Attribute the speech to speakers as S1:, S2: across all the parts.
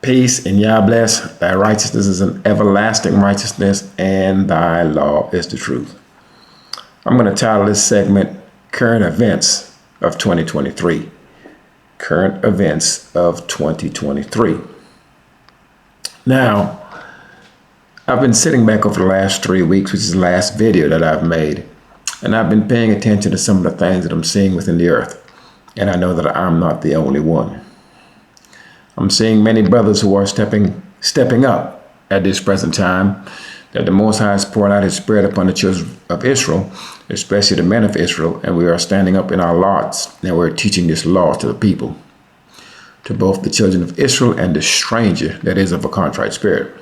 S1: Peace and Yah bless. Thy righteousness is an everlasting righteousness, and thy law is the truth. I'm going to title this segment Current Events of 2023. Current Events of 2023. Now, I've been sitting back over the last 3 weeks, which is the last video that I've made, and I've been paying attention to some of the things that I'm seeing within the earth. And I know that I'm not the only one. I'm seeing many brothers who are stepping up at this present time, that the Most High is pouring out His Spirit upon the children of Israel, especially the men of Israel, and we are standing up in our lots, and we're teaching this law to the people, to both the children of Israel and the stranger that is of a contrite spirit.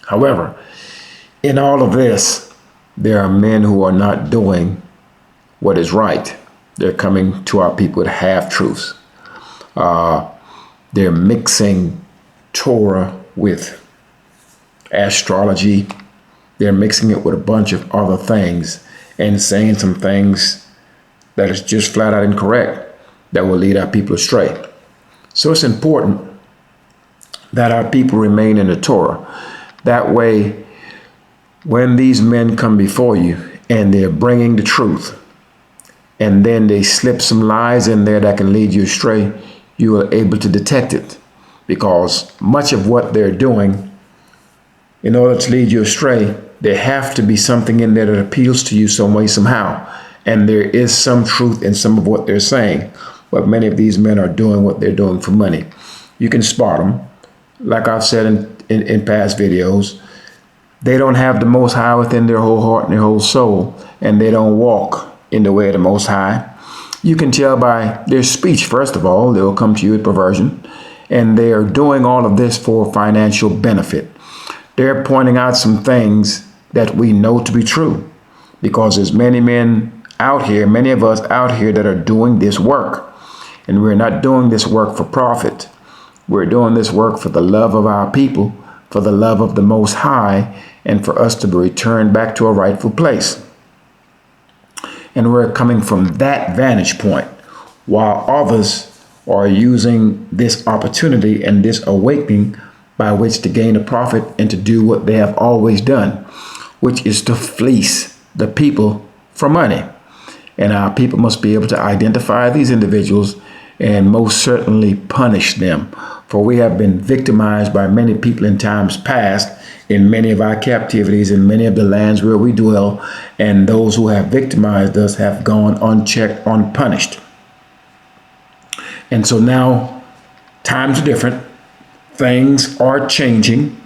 S1: However, in all of this, there are men who are not doing what is right. They're coming to our people with half-truths. They're mixing Torah with astrology. They're mixing it with a bunch of other things and saying some things that is just flat out incorrect that will lead our people astray. So it's important that our people remain in the Torah. That way, when these men come before you and they're bringing the truth, and then they slip some lies in there that can lead you astray, you are able to detect it, because much of what they're doing, in order to lead you astray, there have to be something in there that appeals to you some way, somehow. And there is some truth in some of what they're saying. But many of these men are doing what they're doing for money. You can spot them. Like I've said in past videos, they don't have the Most High within their whole heart and their whole soul, and they don't walk in the way of the Most High. You can tell by their speech, first of all. They'll come to you with perversion, and they are doing all of this for financial benefit. They're pointing out some things that we know to be true, because there's many men out here, many of us out here that are doing this work, and we're not doing this work for profit. We're doing this work for the love of our people, for the love of the Most High, and for us to be returned back to a rightful place. And we're coming from that vantage point, while others are using this opportunity and this awakening by which to gain a profit and to do what they have always done, which is to fleece the people for money. And our people must be able to identify these individuals and most certainly punish them. For we have been victimized by many people in times past, in many of our captivities, in many of the lands where we dwell, and those who have victimized us have gone unchecked, unpunished. And so now times are different. Things are changing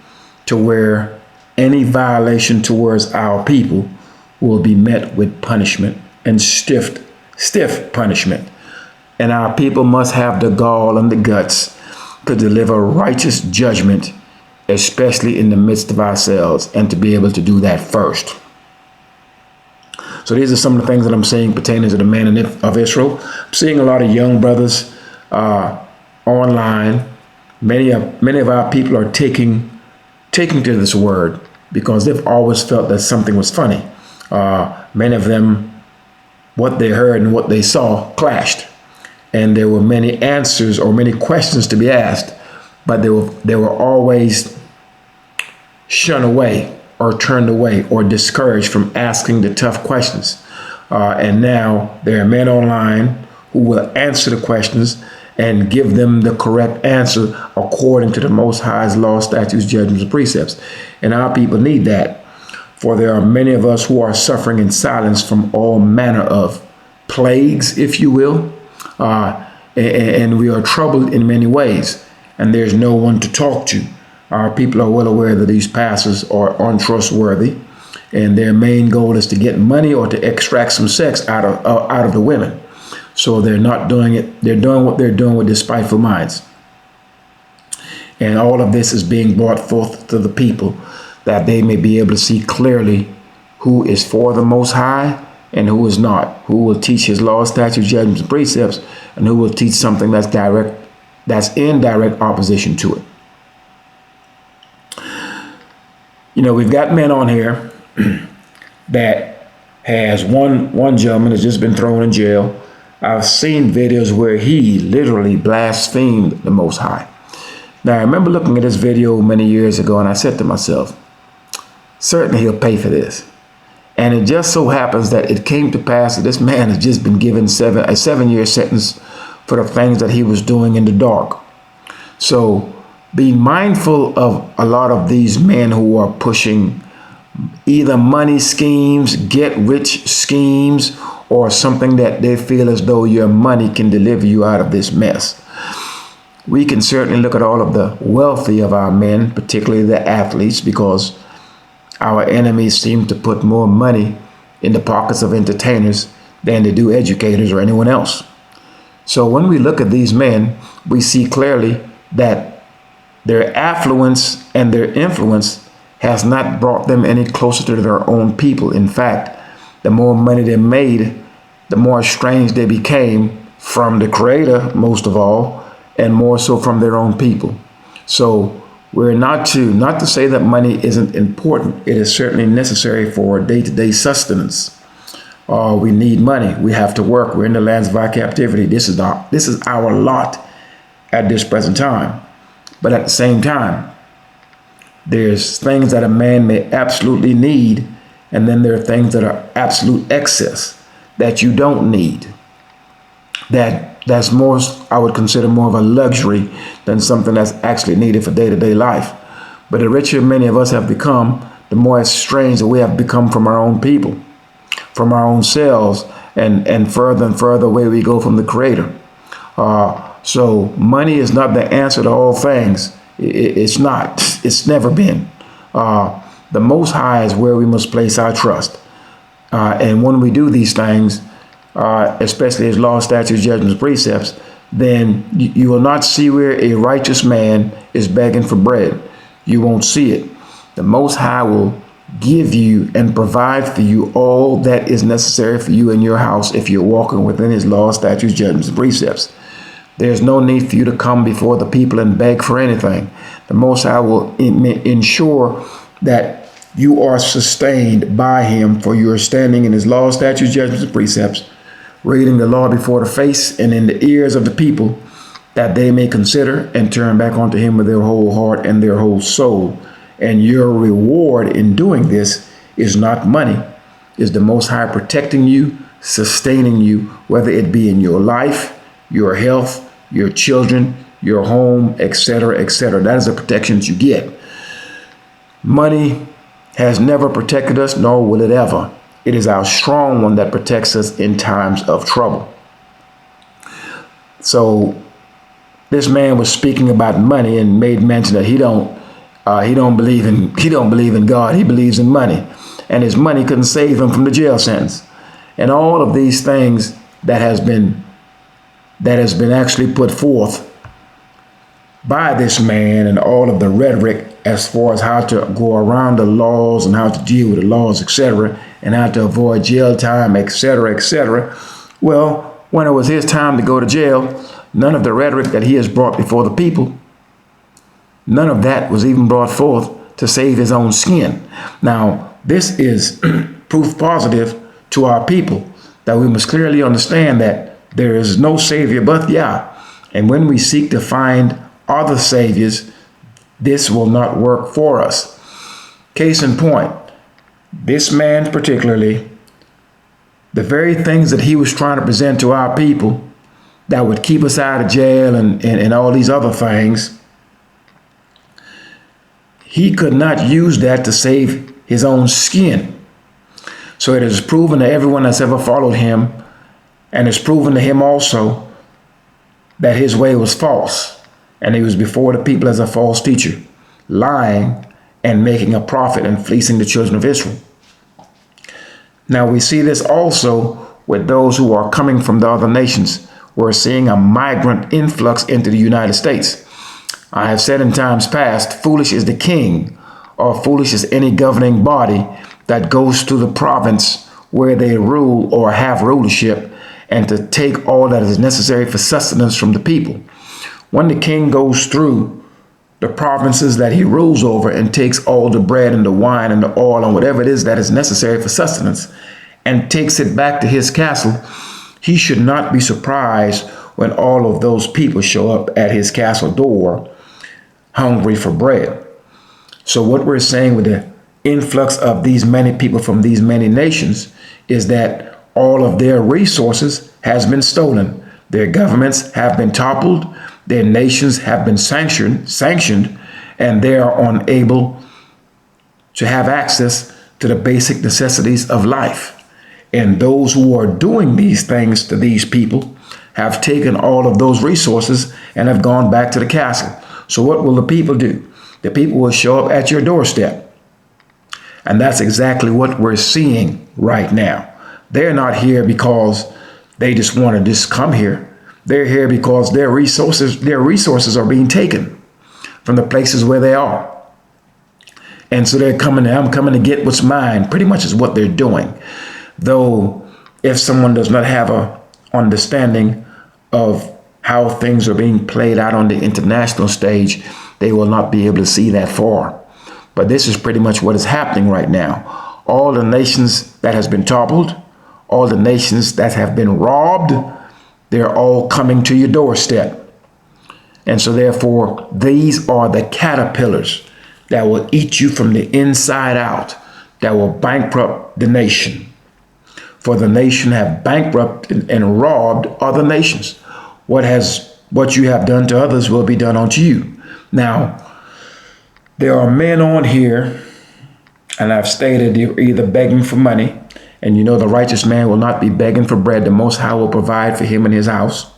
S1: to where any violation towards our people will be met with punishment, and stiff punishment. And our people must have the gall and the guts to deliver righteous judgment, especially in the midst of ourselves, and to be able to do that first. So these are some of the things that I'm saying pertaining to the men of Israel. I'm seeing a lot of young brothers online. Many of our people are taking to this word because they've always felt that something was funny. Many of them, what they heard and what they saw clashed. And there were many answers or many questions to be asked, but they were always shunned away or turned away or discouraged from asking the tough questions. And now there are men online who will answer the questions and give them the correct answer according to the Most High's law, statutes, judgments, and precepts. And our people need that, for there are many of us who are suffering in silence from all manner of plagues, if you will. And we are troubled in many ways, and there's no one to talk to. Our people are well aware that these pastors are untrustworthy, and their main goal is to get money or to extract some sex out of the women. So they're not doing it. They're doing what they're doing with despiteful minds. And all of this is being brought forth to the people, that they may be able to see clearly who is for the Most High and who is not, who will teach His law, statutes, judgments, and precepts, and who will teach something that's in direct opposition to it. You know, we've got men on here that has one gentleman has just been thrown in jail. I've seen videos where he literally blasphemed the Most High. Now, I remember looking at this video many years ago, and I said to myself, certainly he'll pay for this. And it just so happens that it came to pass that this man has just been given a 7-year sentence for the things that he was doing in the dark. So be mindful of a lot of these men who are pushing either money schemes, get rich schemes, or something that they feel as though your money can deliver you out of this mess. We can certainly look at all of the wealthy of our men, particularly the athletes, because our enemies seem to put more money in the pockets of entertainers than they do educators or anyone else. So when we look at these men, we see clearly that their affluence and their influence has not brought them any closer to their own people. In fact, the more money they made, the more estranged they became from the Creator, most of all, and more so from their own people. So we're not to say that money isn't important. It is certainly necessary for day-to-day sustenance. We need money. We have to work. We're in the lands of our captivity. This is our lot at this present time. But at the same time, there's things that a man may absolutely need, and then there are things that are absolute excess that you don't need. That's more, I would consider more of a luxury than something that's actually needed for day-to-day life. But the richer many of us have become, the more estranged that we have become from our own people, from our own selves, and further away we go from the Creator. So money is not the answer to all things. It's not. It's never been. The Most High is where we must place our trust. And when we do these things, especially His law, statutes, judgments, precepts, then you will not see where a righteous man is begging for bread. You won't see it. The Most High will give you and provide for you all that is necessary for you in your house if you're walking within His law, statutes, judgments, and precepts. There's no need for you to come before the people and beg for anything. The Most High will ensure that you are sustained by Him, for you are standing in His law, statutes, judgments, and precepts, reading the law before the face and in the ears of the people, that they may consider and turn back unto Him with their whole heart and their whole soul. And your reward in doing this is not money, is the Most High protecting you, sustaining you, whether it be in your life, your health, your children, your home, etc., etc. That is the protection that you get. Money has never protected us, nor will it ever. It is our strong one that protects us in times of trouble. So this man was speaking about money and made mention that he don't believe in God. He believes in money, and his money couldn't save him from the jail sentence. And all of these things that has been actually put forth by this man, and all of the rhetoric as far as how to go around the laws and how to deal with the laws, etc., and how to avoid jail time, etc., etc. Well, when it was his time to go to jail, none of the rhetoric that he has brought before the people, none of that was even brought forth to save his own skin. Now, this is proof positive to our people that we must clearly understand that there is no savior but Yah. And when we seek to find other saviors, this will not work for us. Case in point, this man particularly, the very things that he was trying to present to our people that would keep us out of jail and all these other things, he could not use that to save his own skin. So it is proven to everyone that's ever followed him, and it's proven to him also, that his way was false. And he was before the people as a false teacher, lying and making a profit and fleecing the children of Israel. Now we see this also with those who are coming from the other nations. We're seeing a migrant influx into the United States. I have said in times past, foolish is the king, or foolish is any governing body that goes to the province where they rule or have rulership, and to take all that is necessary for sustenance from the people. When the king goes through the provinces that he rules over and takes all the bread and the wine and the oil and whatever it is that is necessary for sustenance and takes it back to his castle, he should not be surprised when all of those people show up at his castle door hungry for bread. So what we're saying with the influx of these many people from these many nations is that all of their resources has been stolen. Their governments have been toppled, their nations have been sanctioned, and they are unable to have access to the basic necessities of life. And those who are doing these things to these people have taken all of those resources and have gone back to the castle. So what will the people do? The people will show up at your doorstep. And that's exactly what we're seeing right now. They're not here because they just want to just come here. They're here because their resources are being taken from the places where they are. And so they're coming, I'm coming to get what's mine, pretty much is what they're doing. Though if someone does not have a understanding of how things are being played out on the international stage, they will not be able to see that far. But this is pretty much what is happening right now. All the nations that has been toppled, all the nations that have been robbed, they're all coming to your doorstep. And so therefore, these are the caterpillars that will eat you from the inside out, that will bankrupt the nation. For the nation have bankrupted and robbed other nations. What you have done to others will be done unto you. Now, there are men on here, and I've stated they're either begging for money, and you know the righteous man will not be begging for bread. The Most High will provide for him and his house.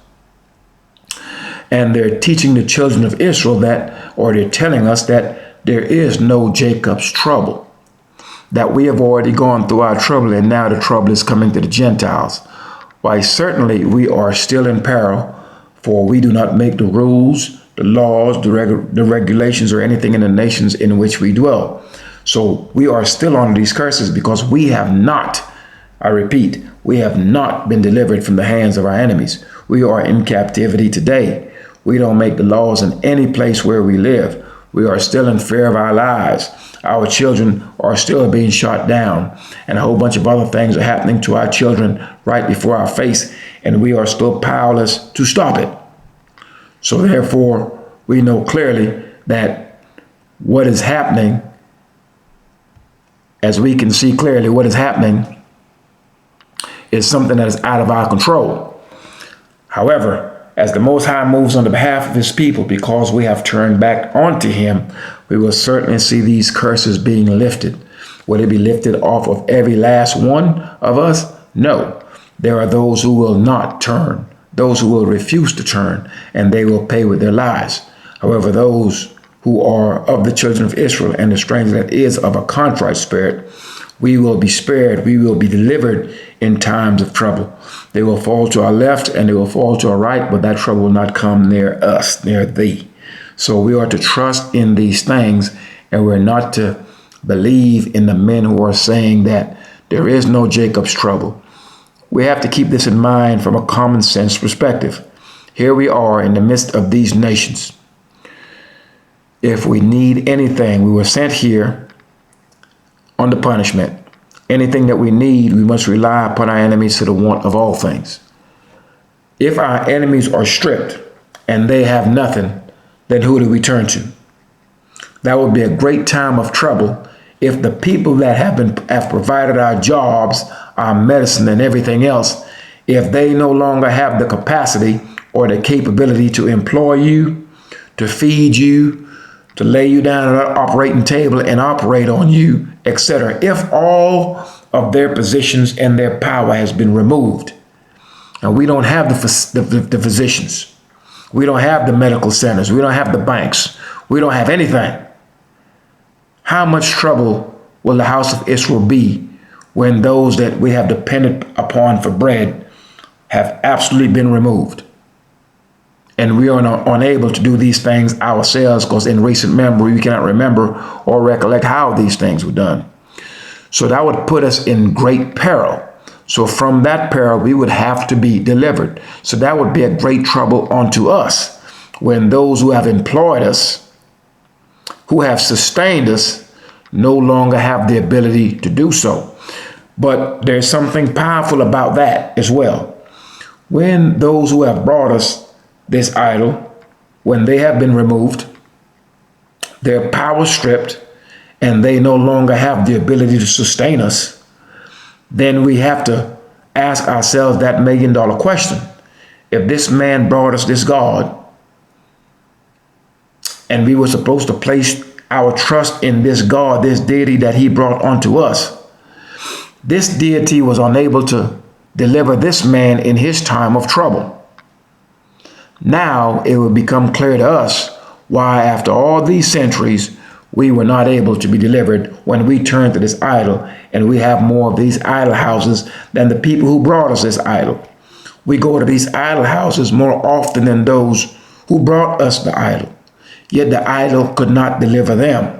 S1: And they're teaching the children of Israel that, or they're telling us that there is no Jacob's trouble, that we have already gone through our trouble and now the trouble is coming to the Gentiles. Why, certainly we are still in peril, for we do not make the rules, the laws, the regulations, or anything in the nations in which we dwell. So we are still under these curses because we have not, I repeat, we have not been delivered from the hands of our enemies. We are in captivity today. We don't make the laws in any place where we live. We are still in fear of our lives. Our children are still being shot down, and a whole bunch of other things are happening to our children right before our face, and we are still powerless to stop it. So therefore, we know clearly that what is happening, as we can see clearly, what is happening is something that is out of our control. However, as the Most High moves on the behalf of his people, because we have turned back onto him, we will certainly see these curses being lifted. Will it be lifted off of every last one of us? No. There are those who will not turn, those who will refuse to turn, and they will pay with their lives. However, those who are of the children of Israel and the stranger that is of a contrite spirit, we will be spared. We will be delivered in times of trouble. They will fall to our left and they will fall to our right, but that trouble will not come near us, near thee. So we are to trust in these things, and we're not to believe in the men who are saying that there is no Jacob's trouble. We have to keep this in mind from a common sense perspective. Here we are in the midst of these nations. If we need anything, we were sent here under punishment. Anything that we need, we must rely upon our enemies to the want of all things. If our enemies are stripped and they have nothing, then who do we turn to? That would be a great time of trouble if the people that have provided our jobs, our medicine, and everything else, if they no longer have the capacity or the capability to employ you, to feed you, to lay you down at an operating table and operate on you, etc. If all of their positions and their power has been removed, and we don't have the physicians, we don't have the medical centers, we don't have the banks, we don't have anything, how much trouble will the house of Israel be when those that we have depended upon for bread have absolutely been removed? And we are unable to do these things ourselves because in recent memory, we cannot remember or recollect how these things were done. So that would put us in great peril. So from that peril, we would have to be delivered. So that would be a great trouble unto us when those who have employed us, who have sustained us, no longer have the ability to do so. But there's something powerful about that as well. When those who have brought us this idol, when they have been removed, their power stripped, and they no longer have the ability to sustain us, then we have to ask ourselves that $1,000,000 question. If this man brought us this God, and we were supposed to place our trust in this God, this deity that he brought onto us, this deity was unable to deliver this man in his time of trouble. Now it will become clear to us why, after all these centuries, we were not able to be delivered when we turn to this idol, and we have more of these idol houses than the people who brought us this idol. We go to these idol houses more often than those who brought us the idol, yet the idol could not deliver them.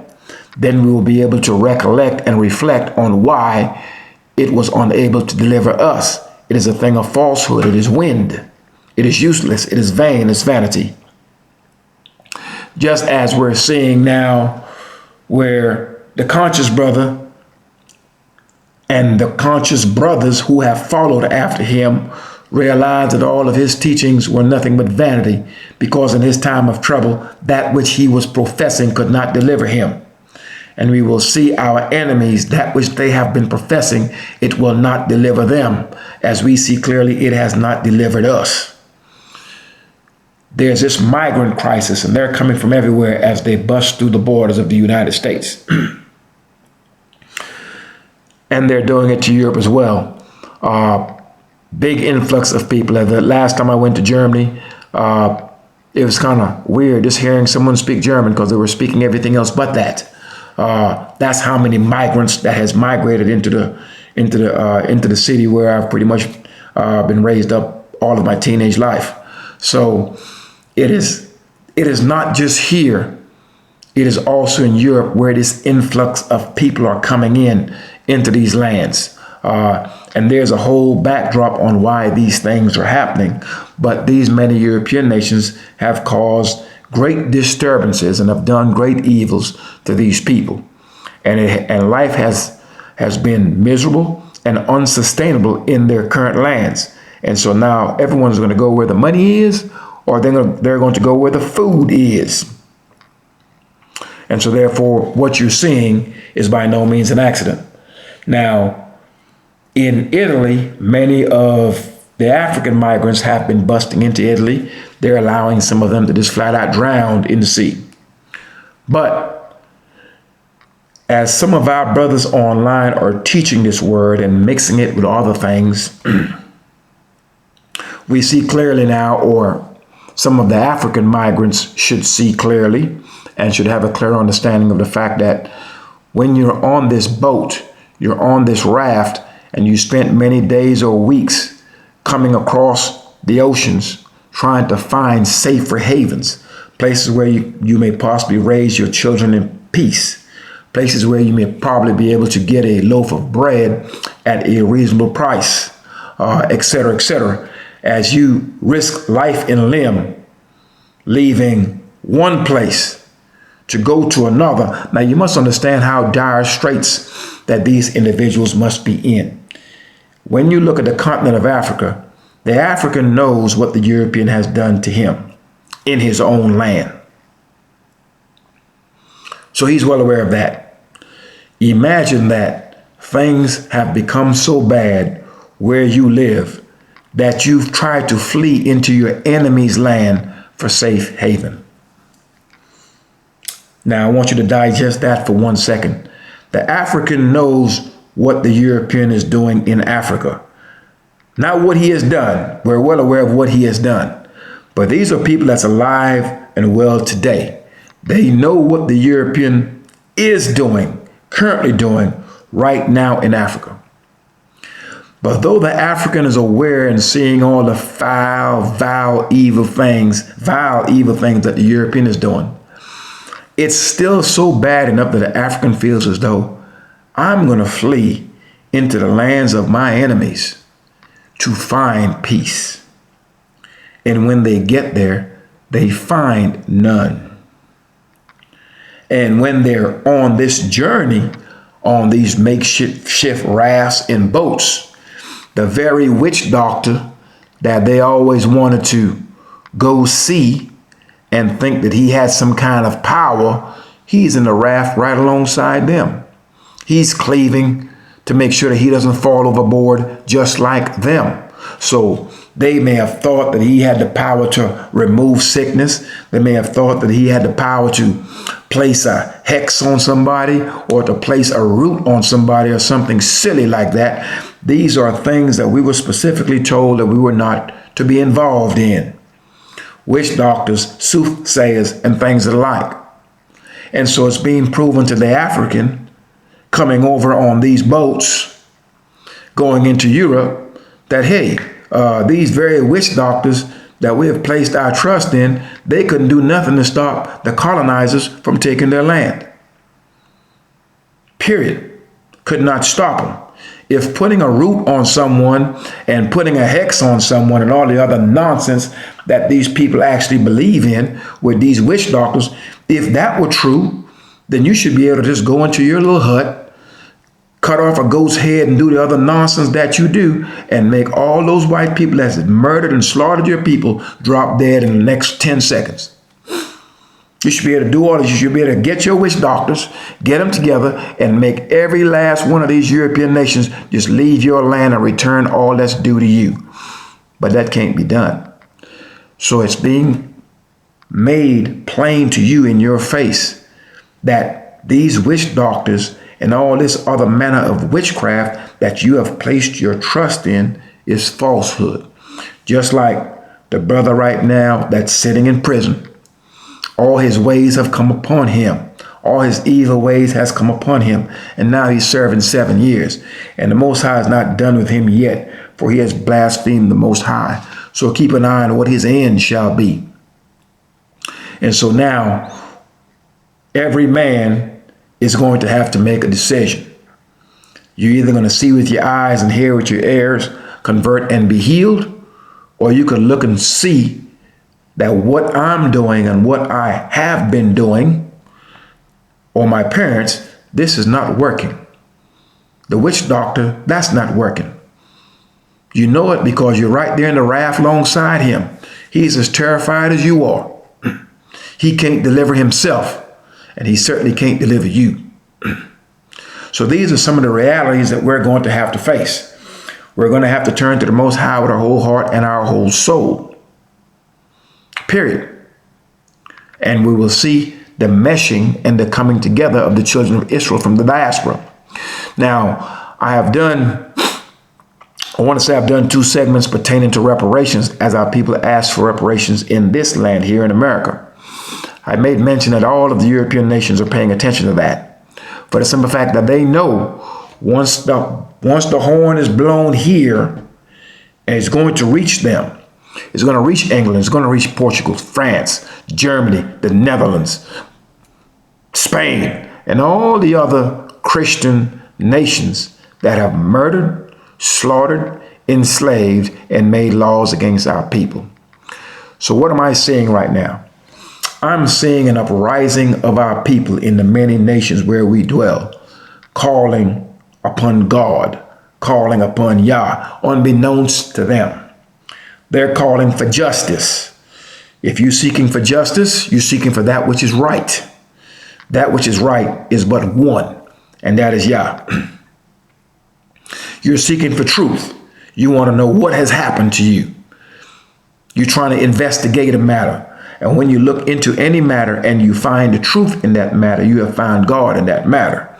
S1: Then we will be able to recollect and reflect on why it was unable to deliver us. It is a thing of falsehood. It is wind. It is useless. It is vain. It's vanity. Just as we're seeing now where the conscious brother and the conscious brothers who have followed after him realized that all of his teachings were nothing but vanity, because in his time of trouble, that which he was professing could not deliver him. And we will see our enemies, that which they have been professing, it will not deliver them. As we see clearly, it has not delivered us. There's this migrant crisis, and they're coming from everywhere as they bust through the borders of the United States. And they're doing it to Europe as well. Big influx of people. The last time I went to Germany, it was kind of weird just hearing someone speak German, because they were speaking everything else but that. That's how many migrants that has migrated into the city where I've pretty much been raised up all of my teenage life. So it is not just here. It is also in Europe where this influx of people are coming into these lands. And there's a whole backdrop on why these things are happening. But these many European nations have caused great disturbances and have done great evils to these people. And life has been miserable and unsustainable in their current lands. And so now everyone's going to go where the money is, or they're going to go where the food is. And so therefore, what you're seeing is by no means an accident. Now, in Italy, many of the African migrants have been busting into Italy. They're allowing some of them to just flat out drown in the sea. But as some of our brothers online are teaching this word and mixing it with other things, we see clearly now, or some of the African migrants should see clearly and should have a clear understanding of the fact that when you're on this boat, you're on this raft, and you spent many days or weeks coming across the oceans trying to find safer havens, places where you may possibly raise your children in peace, places where you may probably be able to get a loaf of bread at a reasonable price, etc., etc. As you risk life and limb, leaving one place to go to another. Now, you must understand how dire straits that these individuals must be in. When you look at the continent of Africa, the African knows what the European has done to him in his own land. So he's well aware of that. Imagine that things have become so bad where you live that you've tried to flee into your enemy's land for safe haven. Now, I want you to digest that for 1 second. The African knows what the European is doing in Africa. Not what he has done. We're well aware of what he has done. But these are people that's alive and well today. They know what the European is doing, currently doing right now in Africa. But though the African is aware and seeing all the vile, evil things that the European is doing, it's still so bad enough that the African feels as though I'm going to flee into the lands of my enemies to find peace. And when they get there, they find none. And when they're on this journey, on these makeshift rafts and boats, the very witch doctor that they always wanted to go see and think that he had some kind of power, He's in the raft right alongside them. He's cleaving to make sure that he doesn't fall overboard just like them. So they may have thought that he had the power to remove sickness. They may have thought that he had the power to place a hex on somebody or to place a root on somebody or something silly like that. These are things that we were specifically told that we were not to be involved in. Witch doctors, soothsayers, and things of the like. And so it's being proven to the African coming over on these boats, going into Europe, that, hey, these very witch doctors that we have placed our trust in, they couldn't do nothing to stop the colonizers from taking their land. Period. Could not stop them. If putting a root on someone and putting a hex on someone and all the other nonsense that these people actually believe in with these witch doctors, if that were true, then you should be able to just go into your little hut, cut off a goat's head and do the other nonsense that you do and make all those white people that's murdered and slaughtered your people drop dead in the next 10 seconds. You should be able to do all this. You should be able to get your witch doctors, get them together, and make every last one of these European nations just leave your land and return all that's due to you. But that can't be done. So it's being made plain to you in your face that these witch doctors and all this other manner of witchcraft that you have placed your trust in is falsehood. Just like the brother right now that's sitting in prison. All his ways have come upon him. All his evil ways has come upon him. And now he's serving 7 years. And the Most High is not done with him yet, for he has blasphemed the Most High. So keep an eye on what his end shall be. And so now, every man is going to have to make a decision. You're either going to see with your eyes and hear with your ears, convert and be healed, or you can look and see that what I'm doing and what I have been doing, or my parents, this is not working. The witch doctor, that's not working. You know it because you're right there in the raft alongside him. He's as terrified as you are. He can't deliver himself, and he certainly can't deliver you. So these are some of the realities that we're going to have to face. We're going to have to turn to the Most High with our whole heart and our whole soul. Period. And we will see the meshing and the coming together of the children of Israel from the diaspora. Now, I've done 2 segments pertaining to reparations as our people ask for reparations in this land here in America. I made mention that all of the European nations are paying attention to that, for the simple fact that they know once the horn is blown here, and it's going to reach them. It's going to reach England. It's going to reach Portugal, France, Germany, the Netherlands, Spain, and all the other Christian nations that have murdered, slaughtered, enslaved, and made laws against our people. So what am I seeing right now? I'm seeing an uprising of our people in the many nations where we dwell, calling upon God, calling upon Yah, unbeknownst to them. They're calling for justice. If you're seeking for justice, you're seeking for that which is right. That which is right is but one, and that is Yah. You're seeking for truth. You want to know what has happened to you. You're trying to investigate a matter. And when you look into any matter and you find the truth in that matter, you have found God in that matter.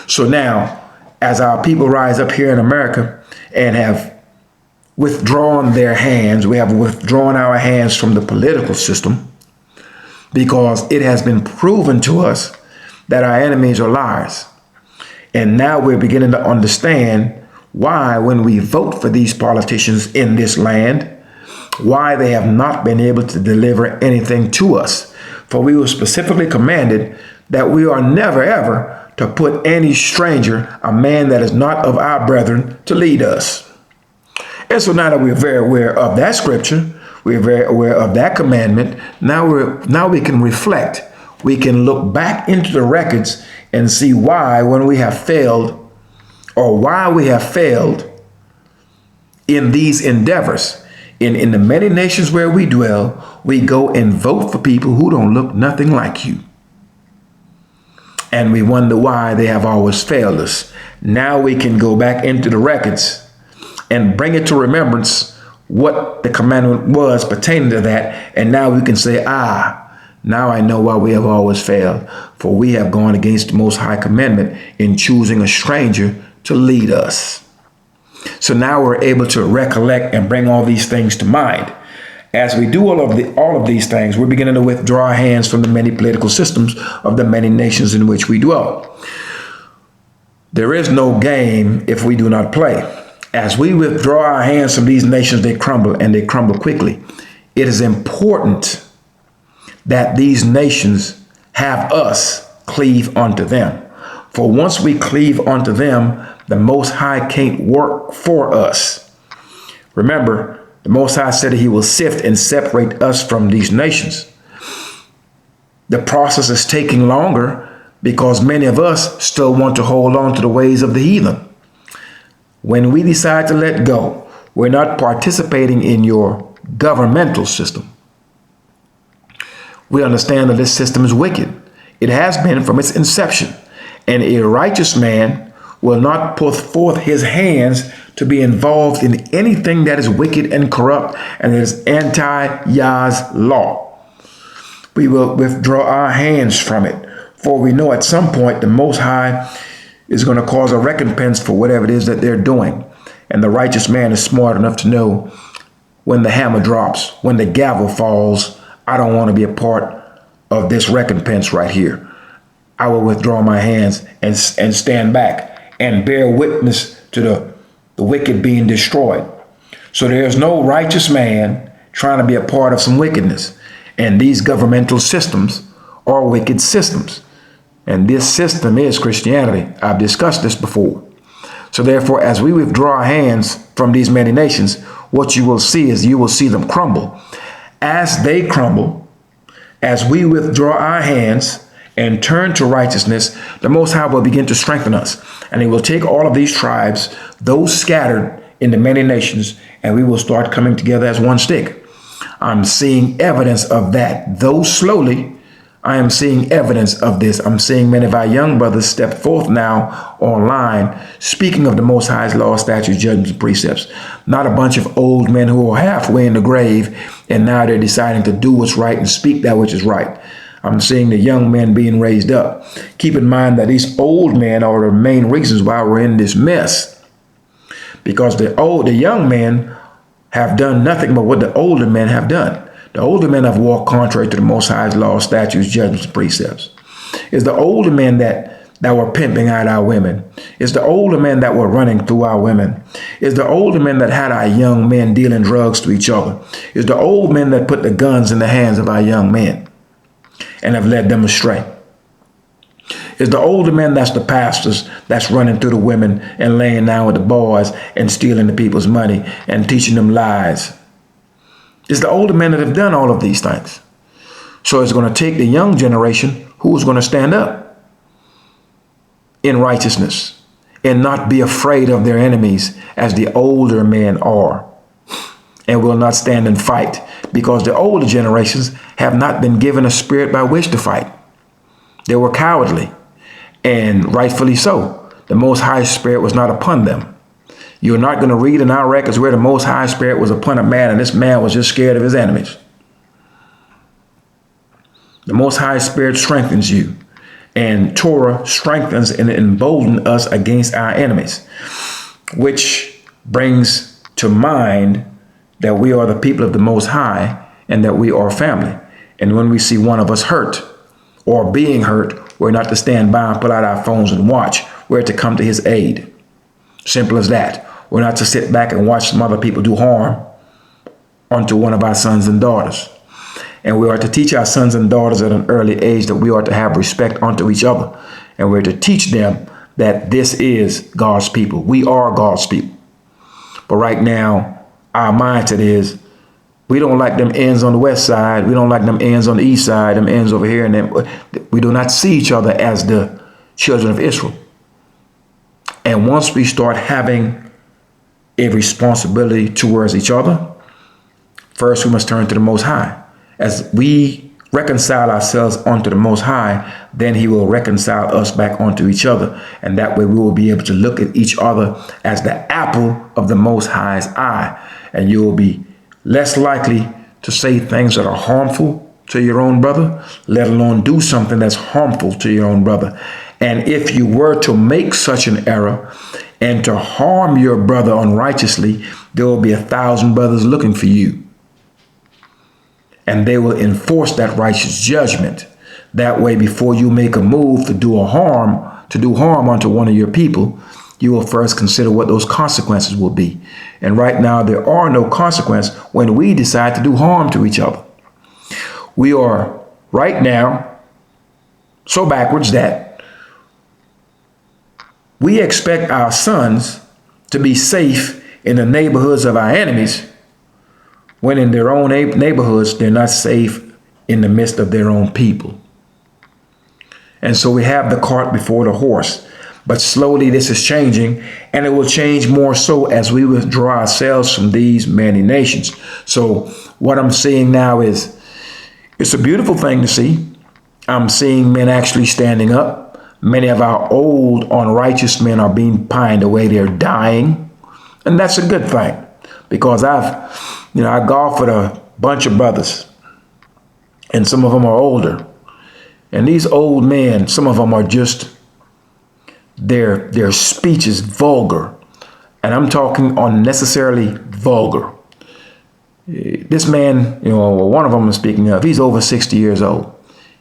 S1: So now, as our people rise up here in America and have withdrawn their hands, we have withdrawn our hands from the political system because it has been proven to us that our enemies are liars. And now we're beginning to understand why, when we vote for these politicians in this land, why they have not been able to deliver anything to us. For we were specifically commanded that we are never ever to put any stranger, a man that is not of our brethren, to lead us. And so now that we're very aware of that scripture, we're very aware of that commandment, now we can reflect. We can look back into the records and see why, when we have failed, or why we have failed in these endeavors. In the many nations where we dwell, we go and vote for people who don't look nothing like you. and we wonder why they have always failed us. Now we can go back into the records and bring it to remembrance what the commandment was pertaining to that. And now we can say, now I know why we have always failed. For we have gone against the Most High commandment in choosing a stranger to lead us. So now we're able to recollect and bring all these things to mind. As we do all of these things, we're beginning to withdraw our hands from the many political systems of the many nations in which we dwell. There is no game if we do not play. As we withdraw our hands from these nations, they crumble, and they crumble quickly. It is important that these nations have us cleave unto them. For once we cleave unto them, the Most High can't work for us. Remember, the Most High said that he will sift and separate us from these nations. The process is taking longer because many of us still want to hold on to the ways of the heathen. When we decide to let go, we're not participating in your governmental system. We understand that this system is wicked. It has been from its inception. And a righteous man will not put forth his hands to be involved in anything that is wicked and corrupt and that is anti-Yah's law. We will withdraw our hands from it, for we know at some point the Most High is going to cause a recompense for whatever it is that they're doing. And the righteous man is smart enough to know when the hammer drops, when the gavel falls, I don't want to be a part of this recompense right here. I will withdraw my hands and stand back and bear witness to the wicked being destroyed. So there's no righteous man trying to be a part of some wickedness. And these governmental systems are wicked systems. And this system is Christianity. I've discussed this before. So therefore, as we withdraw our hands from these many nations, what you will see is you will see them crumble. As they crumble, as we withdraw our hands and turn to righteousness, the Most High will begin to strengthen us. And he will take all of these tribes, those scattered in the many nations, and we will start coming together as one stick. I'm seeing evidence of that. Though slowly, I am seeing evidence of this. I'm seeing many of our young brothers step forth now online, speaking of the Most High's law, statutes, judgments, and precepts. Not a bunch of old men who are halfway in the grave, and now they're deciding to do what's right and speak that which is right. I'm seeing the young men being raised up. Keep in mind that these old men are the main reasons why we're in this mess. Because the young men have done nothing but what the older men have done. The older men have walked contrary to the Most High's law, statutes, judgments, and precepts. It's the older men that were pimping out our women. It's the older men that were running through our women. It's the older men that had our young men dealing drugs to each other. It's the old men that put the guns in the hands of our young men and have led them astray. It's the older men that's the pastors that's running through the women and laying down with the boys and stealing the people's money and teaching them lies. It's the older men that have done all of these things. So it's going to take the young generation who's going to stand up in righteousness and not be afraid of their enemies as the older men are, and will not stand and fight, because the older generations have not been given a spirit by which to fight. They were cowardly, and rightfully so. The Most High Spirit was not upon them. You're not going to read in our records where the Most High Spirit was upon a man and this man was just scared of his enemies. The Most High Spirit strengthens you, and Torah strengthens and emboldens us against our enemies, which brings to mind that we are the people of the Most High and that we are family. And when we see one of us hurt or being hurt, we're not to stand by and pull out our phones and watch. We're to come to his aid. Simple as that. We're not to sit back and watch some other people do harm unto one of our sons and daughters. And we are to teach our sons and daughters at an early age that we are to have respect unto each other. And we're to teach them that this is God's people. We are God's people. But right now, our mindset is we don't like them ends on the west side. We don't like them ends on the east side, them ends over here. And them. We do not see each other as the children of Israel. And once we start having a responsibility towards each other, first we must turn to the Most High. As we reconcile ourselves unto the Most High, then he will reconcile us back onto each other. And that way we will be able to look at each other as the apple of the Most High's eye. And you will be less likely to say things that are harmful to your own brother, let alone do something that's harmful to your own brother. And if you were to make such an error and to harm your brother unrighteously, there will be 1,000 brothers looking for you. And they will enforce that righteous judgment. That way, before you make a move to do harm unto one of your people, you will first consider what those consequences will be. And right now, there are no consequences when we decide to do harm to each other. We are right now so backwards that we expect our sons to be safe in the neighborhoods of our enemies, when in their own neighborhoods, they're not safe in the midst of their own people. And so we have the cart before the horse. But slowly this is changing, and it will change more so as we withdraw ourselves from these many nations. So what I'm seeing now is, it's a beautiful thing to see. I'm seeing men actually standing up. Many of our old unrighteous men are being pined away. They're dying. And that's a good thing, because I golf with a bunch of brothers, and some of them are older. And these old men, some of them are just, their speech is vulgar. And I'm talking unnecessarily vulgar. This man, one of them I'm speaking of, he's over 60 years old.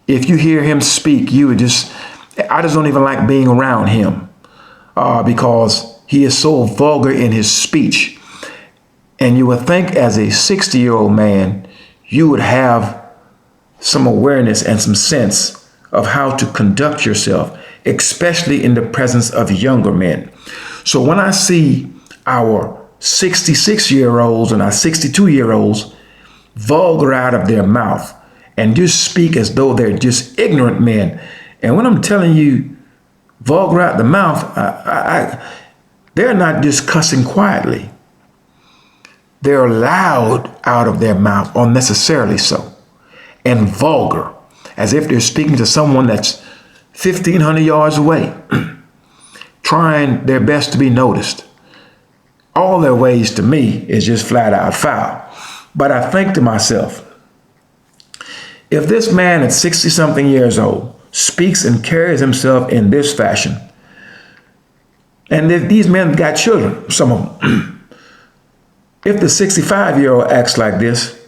S1: If you hear him speak, I just don't even like being around him because he is so vulgar in his speech. And you would think as a 60-year-old man, you would have some awareness and some sense of how to conduct yourself, especially in the presence of younger men. So when I see our 66-year-olds and our 62-year-olds vulgar out of their mouth and just speak as though they're just ignorant men, and when I'm telling you vulgar out the mouth, they're not just cussing quietly. They're loud out of their mouth, unnecessarily so, and vulgar, as if they're speaking to someone that's 1,500 yards away, trying their best to be noticed. All their ways to me is just flat out foul. But I think to myself, if this man at 60-something years old speaks and carries himself in this fashion, and if these men got children, some of them, if the 65-year-old acts like this,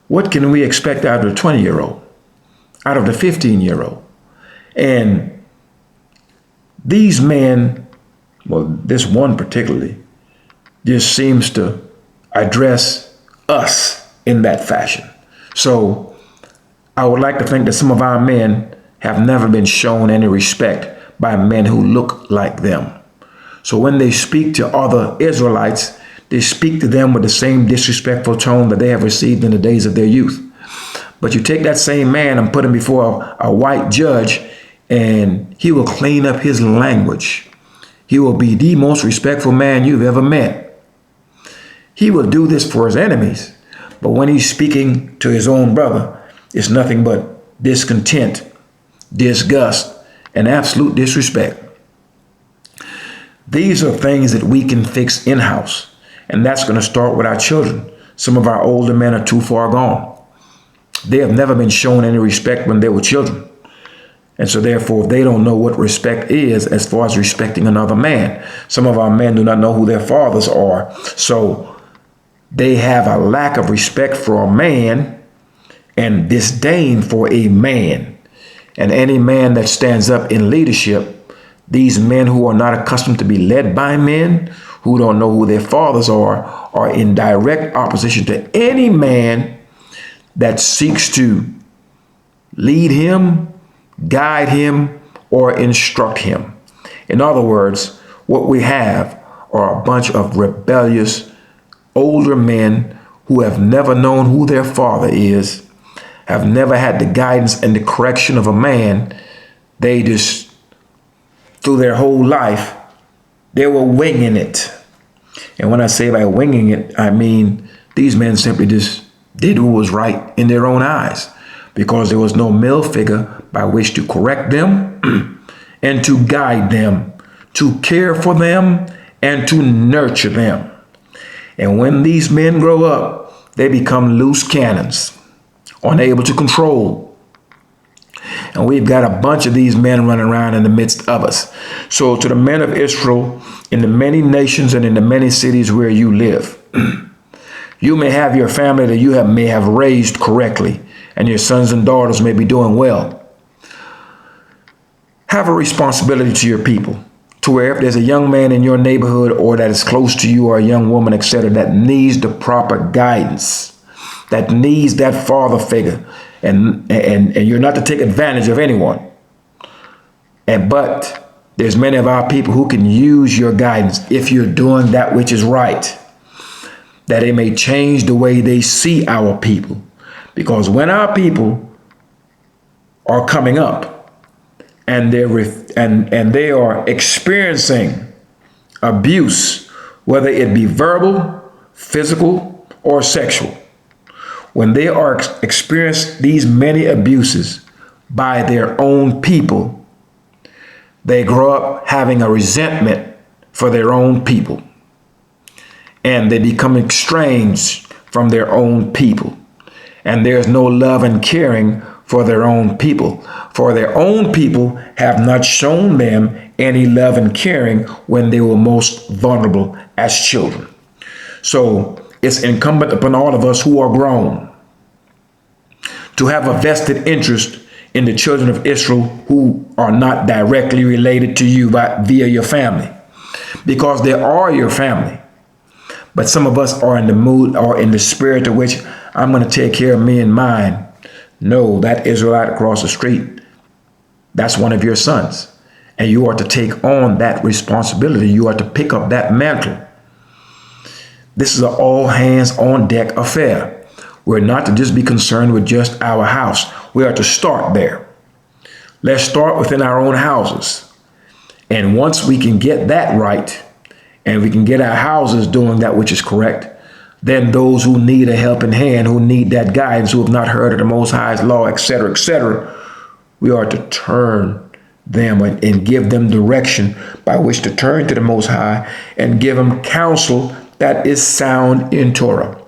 S1: what can we expect out of the 20-year-old, out of the 15-year-old? And these men, well, this one particularly, just seems to address us in that fashion. So I would like to think that some of our men have never been shown any respect by men who look like them. So when they speak to other Israelites, they speak to them with the same disrespectful tone that they have received in the days of their youth. But you take that same man and put him before a white judge, and he will clean up his language. He will be the most respectful man you've ever met. He will do this for his enemies. But when he's speaking to his own brother, it's nothing but discontent, disgust, and absolute disrespect. These are things that we can fix in-house. And that's going to start with our children. Some of our older men are too far gone. They have never been shown any respect when they were children. And so therefore, they don't know what respect is as far as respecting another man. Some of our men do not know who their fathers are. So they have a lack of respect for a man and disdain for a man. And any man that stands up in leadership, these men who are not accustomed to be led by men, who don't know who their fathers are in direct opposition to any man that seeks to lead him, guide him, or instruct him. In other words, what we have are a bunch of rebellious older men who have never known who their father is, have never had the guidance and the correction of a man. They just, through their whole life, they were winging it. And when I say by winging it, I mean these men simply just did what was right in their own eyes. because there was no male figure by which to correct them and to guide them, to care for them and to nurture them. And when these men grow up, they become loose cannons, unable to control. And we've got a bunch of these men running around in the midst of us. So to the men of Israel, in the many nations and in the many cities where you live, you may have your family that you may have raised correctly, and your sons and daughters may be doing well. Have a responsibility to your people, to where if there's a young man in your neighborhood or that is close to you, or a young woman, etc., that needs the proper guidance, that needs that father figure, and you're not to take advantage of anyone. But there's many of our people who can use your guidance if you're doing that which is right, that it may change the way they see our people. Because when our people are coming up and they are experiencing abuse, whether it be verbal, physical, or sexual, when they are experience these many abuses by their own people, they grow up having a resentment for their own people, and they become estranged from their own people. And there's no love and caring for their own people. For their own people have not shown them any love and caring when they were most vulnerable as children. So it's incumbent upon all of us who are grown to have a vested interest in the children of Israel who are not directly related to you via your family, because they are your family. But some of us are in the mood or in the spirit of which I'm going to take care of me and mine. No, that Israelite across the street, that's one of your sons. And you are to take on that responsibility. You are to pick up that mantle. This is an all hands on deck affair. We're not to just be concerned with just our house. We are to start there. Let's start within our own houses. And once we can get that right, and we can get our houses doing that which is correct, then those who need a helping hand, who need that guidance, who have not heard of the Most High's law, etc., we are to turn them and give them direction by which to turn to the Most High and give them counsel that is sound in Torah.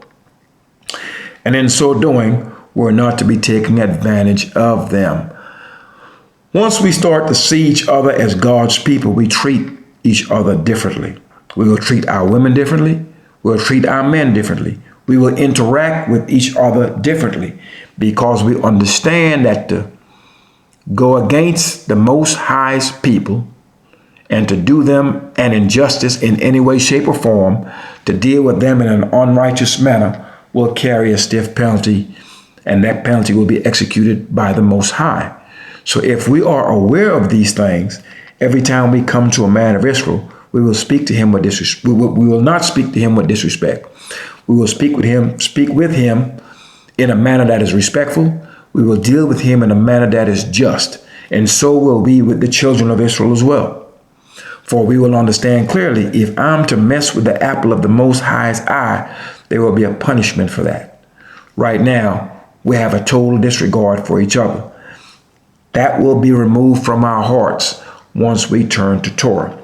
S1: And in so doing, we're not to be taking advantage of them. Once we start to see each other as God's people, we treat each other differently. We will treat our women differently. We'll treat our men differently. We will interact with each other differently, because we understand that to go against the Most High's people and to do them an injustice in any way, shape, or form, to deal with them in an unrighteous manner, will carry a stiff penalty, and that penalty will be executed by the Most High. So if we are aware of these things, every time we come to a man of Israel, we will speak to him with disrespect. We will not speak to him with disrespect. We will speak with him in a manner that is respectful. We will deal with him in a manner that is just. And so will we with the children of Israel as well. For we will understand clearly, if I'm to mess with the apple of the Most High's eye, there will be a punishment for that. Right now, we have a total disregard for each other. That will be removed from our hearts once we turn to Torah.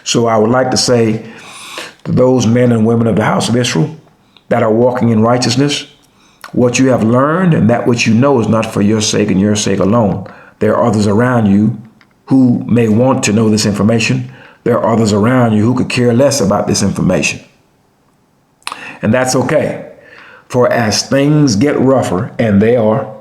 S1: So I would like to say to those men and women of the house of Israel that are walking in righteousness, what you have learned and that which you know is not for your sake and your sake alone. There are others around you who may want to know this information. There are others around you who could care less about this information. And that's okay. For as things get rougher, and they are,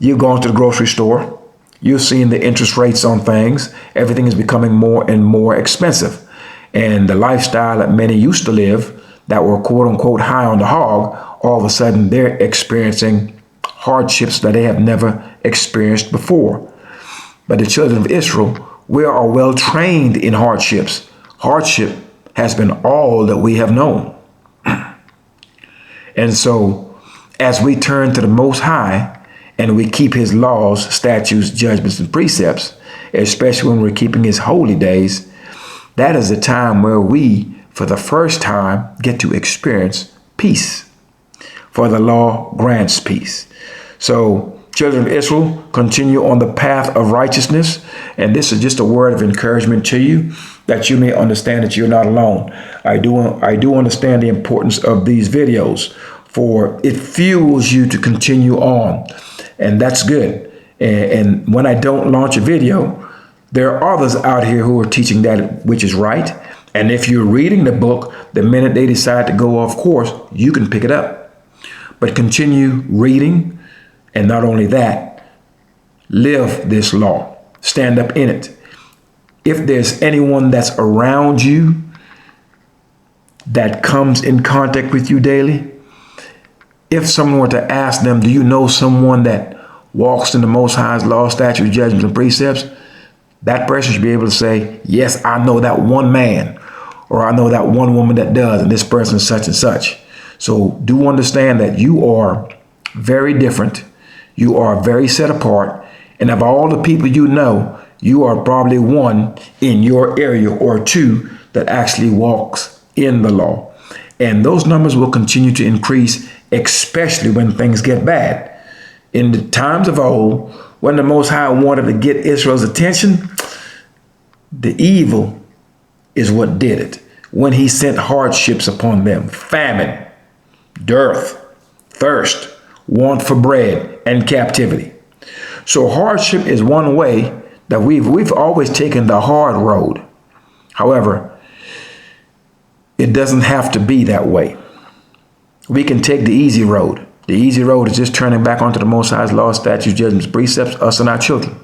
S1: you're going to the grocery store, you're seeing the interest rates on things. Everything is becoming more and more expensive. And the lifestyle that many used to live that were quote unquote high on the hog, all of a sudden they're experiencing hardships that they have never experienced before. But the children of Israel, we are well trained in hardships. Hardship has been all that we have known. And so as we turn to the Most High, and we keep his laws, statutes, judgments, and precepts, especially when we're keeping his holy days, that is a time where we, for the first time, get to experience peace. For the law grants peace. So Children of Israel, continue on the path of righteousness. And this is just a word of encouragement to you, that you may understand that you're not alone. I do understand the importance of these videos, for it fuels you to continue on. And that's good. And when I don't launch a video, there are others out here who are teaching that which is right. And if you're reading the book, the minute they decide to go off course, you can pick it up. But continue reading. And not only that, live this law. Stand up in it. If there's anyone that's around you that comes in contact with you daily, if someone were to ask them, do you know someone that walks in the Most High's law, statutes, judgments, and precepts? That person should be able to say, yes, I know that one man, or I know that one woman that does, and this person is such and such. So do understand that you are very different. You are very set apart. And of all the people you know, you are probably one in your area or two that actually walks in the law. And those numbers will continue to increase, especially when things get bad. In the times of old, when the Most High wanted to get Israel's attention, the evil is what did it. When he sent hardships upon them, famine, dearth, thirst, want for bread, and captivity. So hardship is one way that we've always taken the hard road. However, it doesn't have to be that way. We can take the easy road. The easy road is just turning back onto the Most High's law, statutes, judgments, precepts, us and our children,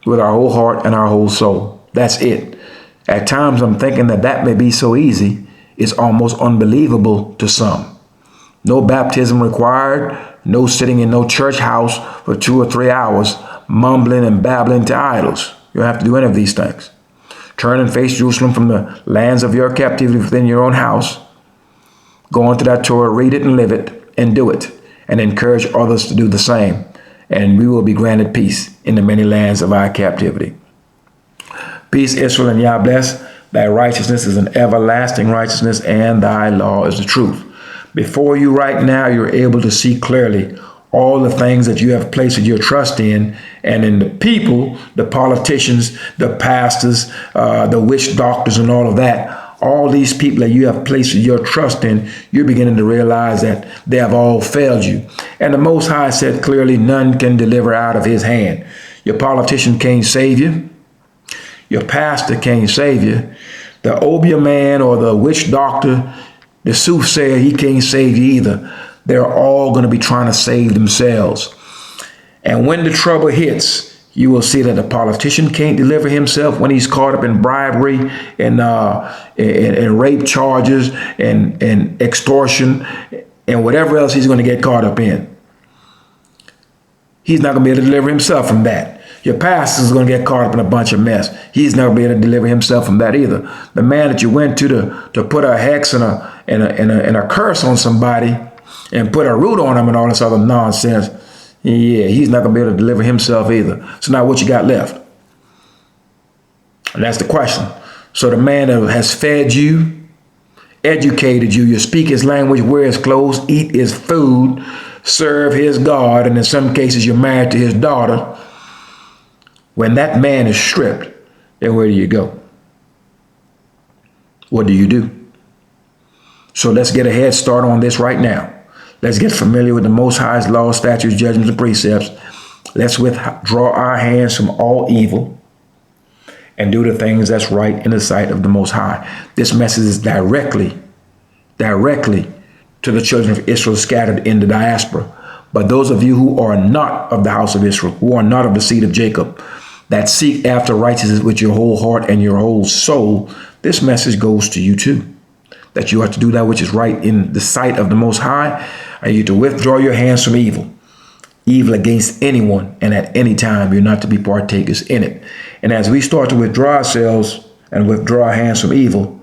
S1: with our whole heart and our whole soul. That's it. At times, I'm thinking that may be so easy, it's almost unbelievable to some. No baptism required, no sitting in no church house for 2 or 3 hours, mumbling and babbling to idols. You don't have to do any of these things. Turn and face Jerusalem from the lands of your captivity within your own house. Go into that Torah, read it and live it, and do it, and encourage others to do the same. And we will be granted peace in the many lands of our captivity. Peace, Israel, and Yah bless. Thy righteousness is an everlasting righteousness, and thy law is the truth. Before you right now, you're able to see clearly all the things that you have placed your trust in, and in the people, the politicians, the pastors, the witch doctors, and all of that. All these people that you have placed your trust in, you're beginning to realize that they have all failed you. And the Most High said clearly, none can deliver out of his hand. Your politician can't save you. Your pastor can't save you. The obeah man or the witch doctor, the soothsayer, he can't save you either. They're all going to be trying to save themselves. And when the trouble hits, you will see that the politician can't deliver himself when he's caught up in bribery and rape charges and extortion and whatever else he's going to get caught up in. He's not going to be able to deliver himself from that. Your pastor is going to get caught up in a bunch of mess. He's not going to be able to deliver himself from that either. The man that you went to put a hex and a curse on somebody and put a root on him and all this other nonsense, yeah, he's not going to be able to deliver himself either. So now what you got left? And that's the question. So the man that has fed you, educated you, you speak his language, wear his clothes, eat his food, serve his God, and in some cases you're married to his daughter. When that man is stripped, then where do you go? What do you do? So let's get a head start on this right now. Let's get familiar with the Most High's laws, statutes, judgments, and precepts. Let's withdraw our hands from all evil and do the things that's right in the sight of the Most High. This message is directly to the children of Israel scattered in the diaspora. But those of you who are not of the house of Israel, who are not of the seed of Jacob, that seek after righteousness with your whole heart and your whole soul, this message goes to you too. That you have to do that which is right in the sight of the Most High, and you to withdraw your hands from evil against anyone, and at any time you're not to be partakers in it. And as we start to withdraw ourselves and withdraw our hands from evil,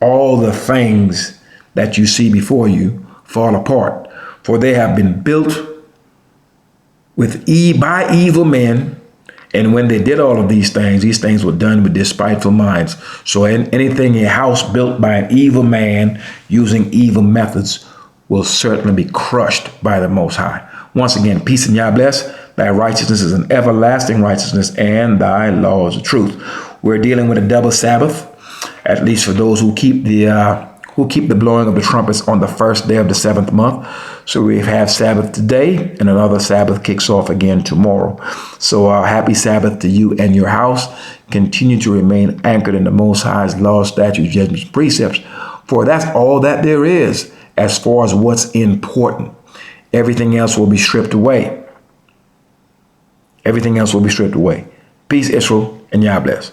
S1: all the things that you see before you fall apart, for they have been built by evil men. And when they did all of these things were done with despiteful minds. So anything a house built by an evil man using evil methods will certainly be crushed by the Most High. Once again, peace and Yah bless. Thy righteousness is an everlasting righteousness, and thy law is the truth. We're dealing with a double Sabbath, at least for those who keep the blowing of the trumpets on the first day of the 7th month. So we have Sabbath today, and another Sabbath kicks off again tomorrow. So happy Sabbath to you and your house. Continue to remain anchored in the Most High's laws, statutes, judgments, precepts, for that's all that there is as far as what's important. Everything else will be stripped away. Everything else will be stripped away. Peace, Israel, and Yah bless.